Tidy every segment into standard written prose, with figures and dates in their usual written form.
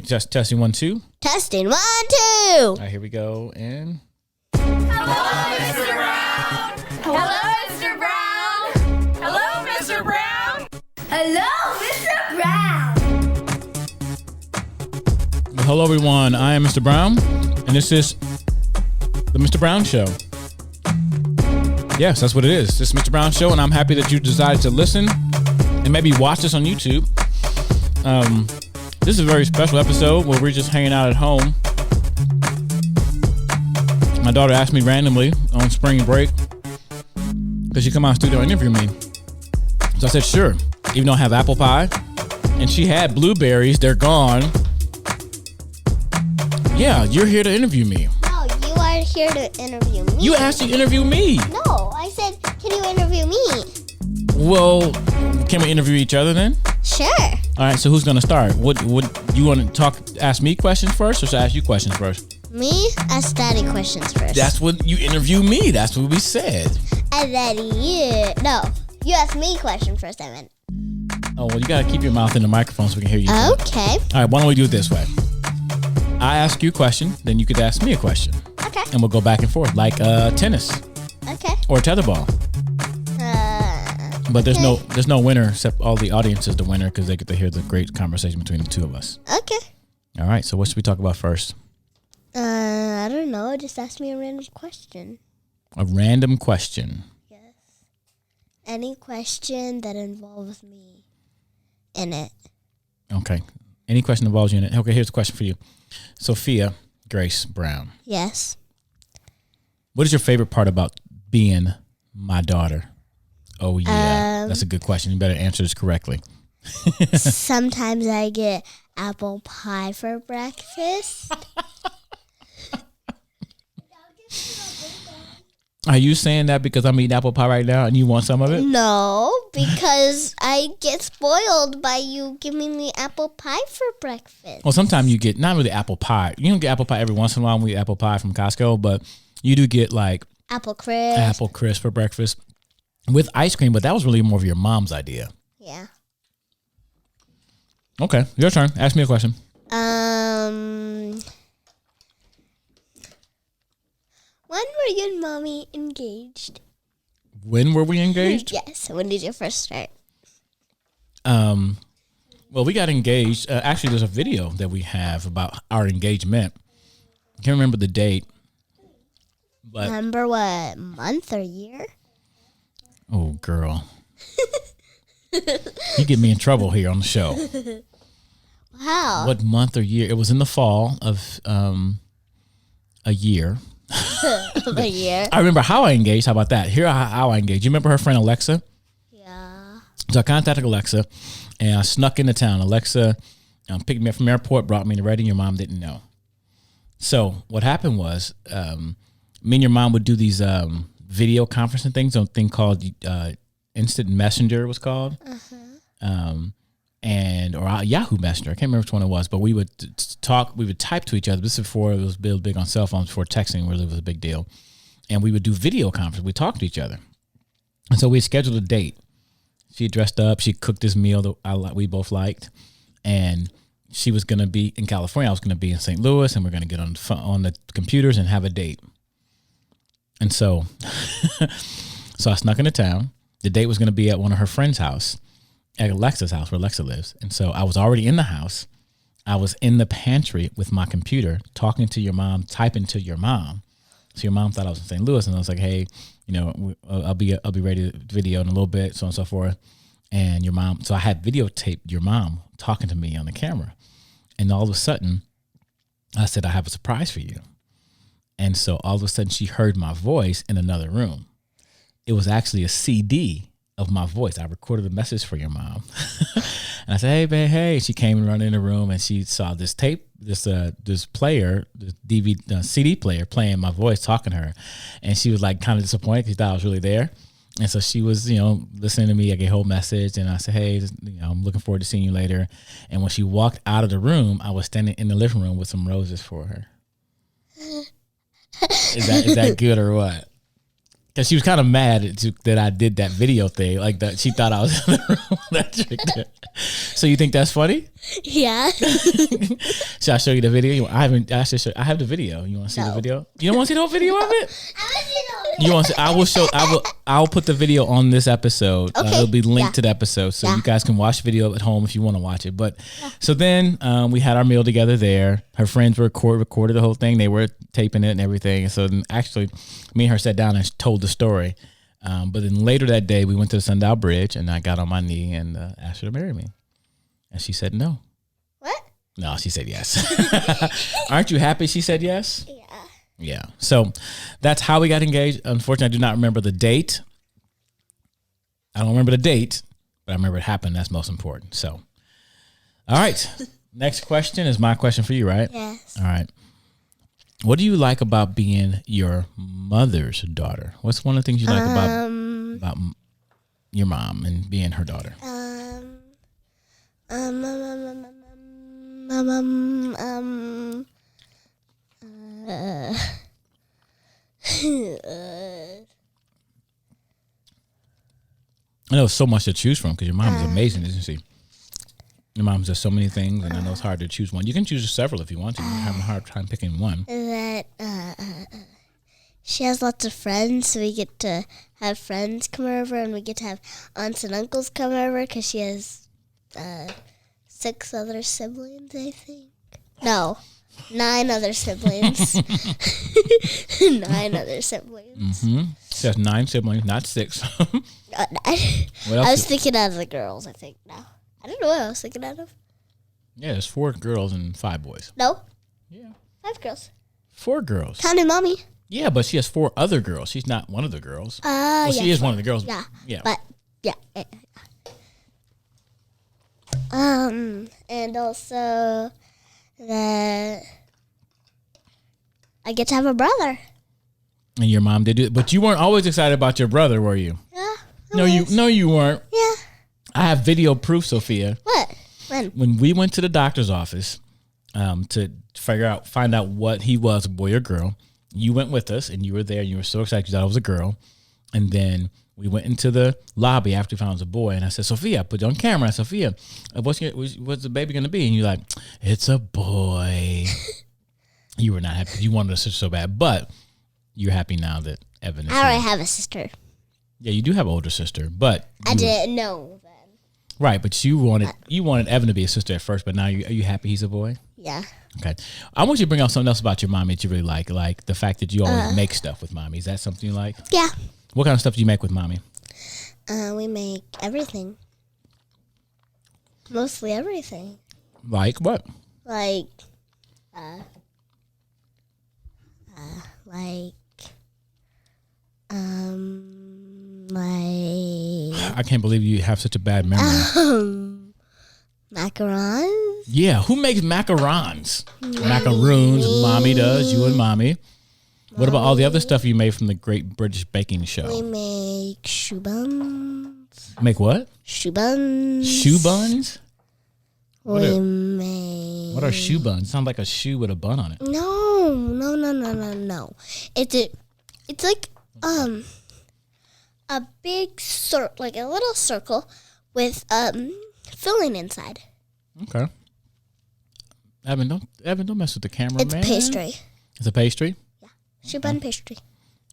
Testing 1, 2. Testing 1, 2. All right, here we go. And Hello, Mr. Brown. Hello, Mr. Brown. Hello, Mr. Brown. Hello, Mr. Brown. well, hello, everyone. I am Mr. Brown, and this is the Mr. Brown Show. Yes, that's what it is. This is Mr. Brown Show, and I'm happy that you decided to listen and maybe watch this on YouTube. This is a very special episode where we're just hanging out at home. My daughter asked me randomly on spring break, could she come out of the studio and interview me? So I said, sure, even though I have apple pie. And she had blueberries. They're gone. Yeah, you're here to interview me. No, you are here to interview me. You asked to interview me. No, I said, can you interview me? Well, can we interview each other then? Sure. All right, so who's going to start? What you want to ask me questions first, or should I ask you questions first? Me? Ask Daddy questions first. That's what you interview me. That's what we said. And then you ask me questions first, I meant. Oh, well, you got to keep your mouth in the microphone so we can hear you. Okay. All right, why don't we do it this way? I ask you a question, then you could ask me a question. Okay. And we'll go back and forth like tennis. Okay. Or tetherball. But there's no winner except all the audience is the winner because they get to hear the great conversation between the two of us. Okay. All right, so what should we talk about first? I don't know. Just ask me a random question. A random question. Yes. Any question that involves me in it. Okay. Any question involves you in it. Okay, here's a question for you. Sophia Grace Brown. Yes. What is your favorite part about being my daughter? Oh, yeah. That's a good question. You better answer this correctly. Sometimes I get apple pie for breakfast. Are you saying that because I'm eating apple pie right now and you want some of it? No, because I get spoiled by you giving me apple pie for breakfast. Well, sometimes you get, not really apple pie. You don't get apple pie every once in a while when we eat apple pie from Costco, but you do get like Apple crisp. apple crisp for breakfast with ice cream, but that was really more of your mom's idea. Yeah. Okay, your turn. Ask me a question. When were you and Mommy engaged? When were we engaged? Yes. When did you first start? Well, we got engaged. Actually, there's a video that we have about our engagement. I can't remember the date. But Remember what month or year? oh, girl. You get me in trouble here on the show. Wow. What month or year? It was in the fall of a year. Of a year? I remember how I engaged. How about that? Here how I engaged. You remember her friend Alexa? Yeah. So I contacted Alexa, and I snuck into town. Alexa picked me up from the airport, brought me to Reading. Your mom didn't know. So what happened was me and your mom would do these video conferencing things on a thing called Instant Messenger, it was called. Or Yahoo Messenger. I can't remember which one it was, but we would talk, we would type to each other. This is before it was big on cell phones, before texting really was a big deal. And we would do video conference. We talked to each other. And so we scheduled a date. She dressed up. She cooked this meal that we both liked. And she was going to be in California. I was going to be in St. Louis, and we're going to get on the computers and have a date. And so, so I snuck into town. The date was going to be at one of her friend's house. At Alexa's house, where Alexa lives. And so I was already in the house. I was in the pantry with my computer, talking to your mom, typing to your mom. So your mom thought I was in St. Louis, and I was like, hey, I'll be ready to video in a little bit, so on and so forth. And your mom, so I had videotaped your mom talking to me on the camera. And all of a sudden, I said, I have a surprise for you. And so all of a sudden, she heard my voice in another room. It was actually a CD of my voice. I recorded a message for your mom. And I said, hey, babe, hey. She came and run in the room, and she saw this tape, this player, this DVD, CD player playing my voice, talking to her. And she was like kind of disappointed because she thought I was really there. And so she was, listening to me. I gave a whole message, and I said, hey, I'm looking forward to seeing you later. And when she walked out of the room, I was standing in the living room with some roses for her. Is that good or what? Because she was kind of mad that I did that video thing. Like that, she thought I was in the room with that chick there. So you think that's funny? Yeah. Should I show you the video? I haven't. I have the video. You want to see the video? You don't want to see the whole video of it? You want to? I will show. I'll put the video on this episode. Okay. It'll be linked to the episode, so you guys can watch the video at home if you want to watch it. But so then we had our meal together there. Her friends recorded the whole thing. They were taping it and everything. And so then actually, me and her sat down and told the story. But then later that day, we went to the Sundial Bridge, and I got on my knee and asked her to marry me, and she said no. What? No, she said yes. Aren't you happy she said yes? Yeah. Yeah. So that's how we got engaged. Unfortunately, I do not remember the date. I don't remember the date, but I remember it happened. That's most important. So, all right. Next question is my question for you, right? Yes. All right. What do you like about being your mother's daughter? What's one of the things you like about your mom and being her daughter? I know it's so much to choose from because your mom is amazing, isn't she? Your mom does so many things, and I know it's hard to choose one. You can choose several if you want to. You're having a hard time picking one. That she has lots of friends, so we get to have friends come over, and we get to have aunts and uncles come over because she has 6 other siblings, I think. No, 9 other siblings. 9 other siblings. Mm-hmm. She has 9 siblings, not 6. I was thinking out of the girls, I think. No. I don't know what I was thinking out of. Yeah, there's 4 girls and 5 boys. No. Yeah. 5 girls. 4 girls. Counting mommy. Yeah, but she has 4 other girls. She's not one of the girls. Yeah. She is one of the girls. Yeah. Yeah. But, yeah. And also that I get to have a brother. And your mom did it, but you weren't always excited about your brother, were you? Yeah. No, you weren't. Yeah. I have video proof, Sophia. What? When we went to the doctor's office to find out what he was, a boy or girl, you went with us, and you were there, and you were so excited you thought it was a girl. And then we went into the lobby after we found it was a boy, and I said, Sophia, I put it on camera. Sophia, what's the baby going to be? And you're like, it's a boy. You were not happy. You wanted a sister so bad, but you're happy now that Evan is I already here. have a sister. Yeah, you do have an older sister, but I didn't know then. Right, but you wanted Evan to be a sister at first, but now are you happy he's a boy? Yeah. Okay. I want you to bring up something else about your mommy that you really like the fact that you always make stuff with mommy. Is that something you like? Yeah. What kind of stuff do you make with mommy? We make everything. Mostly everything. Like what? Like, I can't believe you have such a bad memory. macarons. Yeah, who makes macarons? Macaroons. Mommy does. You and mommy. What about all the other stuff you made from the Great British Baking Show? We make shoe buns. Make what? Shoe buns. Shoe buns? We make. What are shoe buns? Sounds like a shoe with a bun on it. No. It's like a big like a little circle with filling inside. Okay. Evan, don't mess with the camera, It's man. pastry. It's a pastry? Yeah. Shoe bun pastry.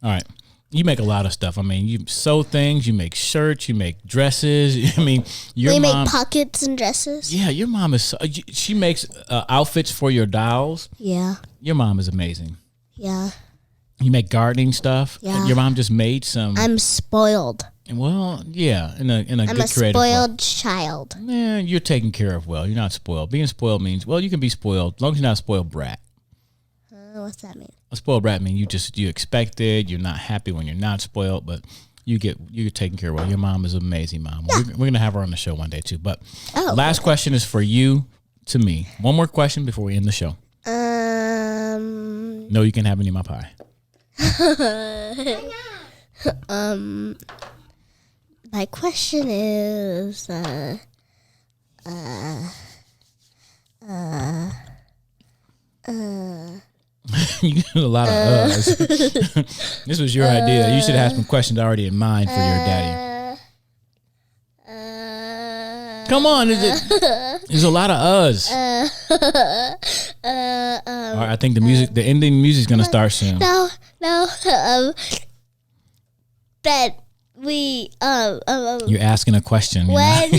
All right. You make a lot of stuff. I mean, you sew things, you make shirts, you make dresses. I mean, We make pockets and dresses. Yeah, your mom is. She makes outfits for your dolls. Yeah. Your mom is amazing. Yeah. You make gardening stuff. Yeah. Your mom just made some. I'm spoiled. Well, yeah, in a I'm good a creative way. spoiled child. Yeah, you're taken care of well. You're not spoiled. Being spoiled means, well, you can be spoiled as long as you're not a spoiled brat. What's that mean? A spoiled brat means you expect it. You're not happy when you're not spoiled, but you're taken care of well. Your mom is an amazing mom. Yeah. We're gonna have her on the show one day too. But last question is for you to me. One more question before we end the show. No, you can't have any of my pie. My question is You do a lot of uhs. This was your idea. You should have some questions already in mind for your daddy. Come on, there's a lot of uhs. All right, I think the ending music's gonna start soon. No. That we You're asking a question. when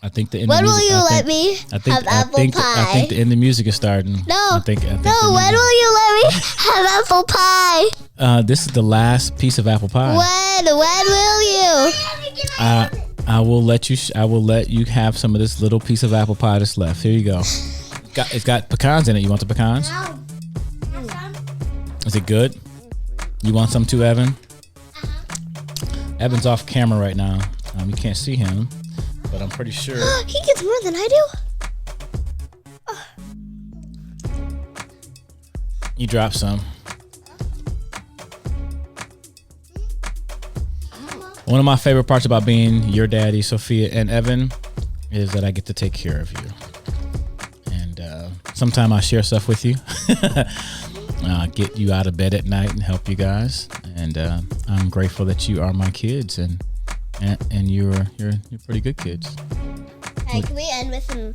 I think the end. When of music, will you let me have apple pie? I think the end of music is starting. No. I think When will you let me have apple pie? This is the last piece of apple pie. When will you? I will let you. I will let you have some of this little piece of apple pie that's left. Here you go. It's got pecans in it. You want the pecans? Is it good? You want some too, Evan? Evan's off camera right now. You can't see him, but I'm pretty sure He gets more than I do. you dropped some. One of my favorite parts about being your daddy, Sophia and Evan, is that I get to take care of you. And sometimes I share stuff with you, get you out of bed at night and help you guys. And I'm grateful that you are my kids, and you're pretty good kids. Hey, can we end with some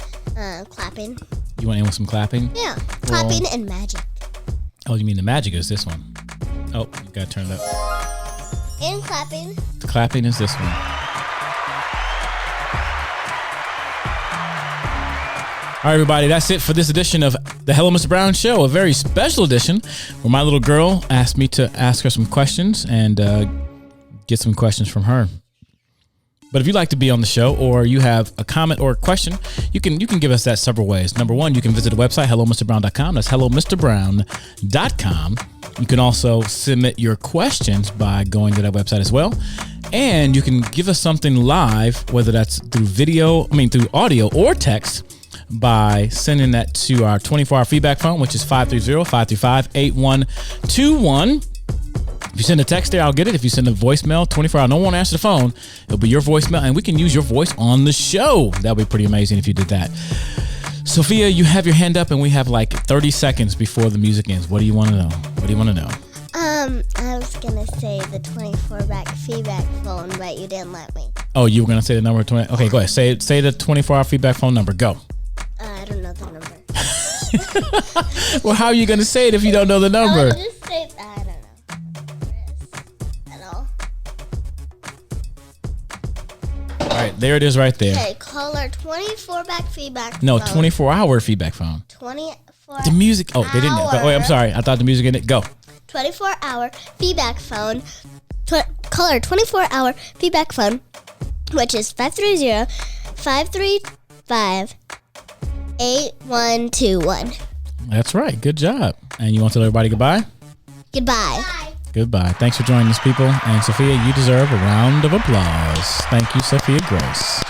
clapping? You want to end with some clapping? Yeah, clapping and magic. Oh, you mean the magic is this one? Oh, you gotta turn it up. And clapping. The clapping is this one. All right, everybody, that's it for this edition of the Hello, Mr. Brown Show, a very special edition where my little girl asked me to ask her some questions and get some questions from her. But if you'd like to be on the show, or you have a comment or a question, you can give us that several ways. Number one, you can visit the website, hellomrbrown.com. That's hellomrbrown.com. You can also submit your questions by going to that website as well. And you can give us something live, whether that's through audio or text, by sending that to our 24-hour feedback phone, which is 530-535-8121. If you send a text there, I'll get it. If you send a voicemail, 24 hours, no one won't answer the phone. It'll be your voicemail, and we can use your voice on the show. That would be pretty amazing if you did that. Sophia, you have your hand up, and we have like 30 seconds before the music ends. What do you want to know? I was gonna say the 24-back feedback phone, but you didn't let me. Oh, you were gonna say the number 20? Okay, go ahead. Say the 24-hour feedback phone number. Go. I don't know the number. Well, how are you gonna say it if you don't know the number? I'll just say I don't know. All right, there it is right there. Okay, call our 24-back feedback phone. No, 24-hour feedback phone. 24. The music. Oh, they didn't. Oh, wait, I'm sorry. I thought the music in it. Go. 24-hour feedback phone. Call our 24-hour feedback phone, which is 530-535-8121. That's right. Good job. And you want to tell everybody goodbye? Goodbye. Goodbye. Thanks for joining us, people. And Sophia, you deserve a round of applause. Thank you, Sophia Grace.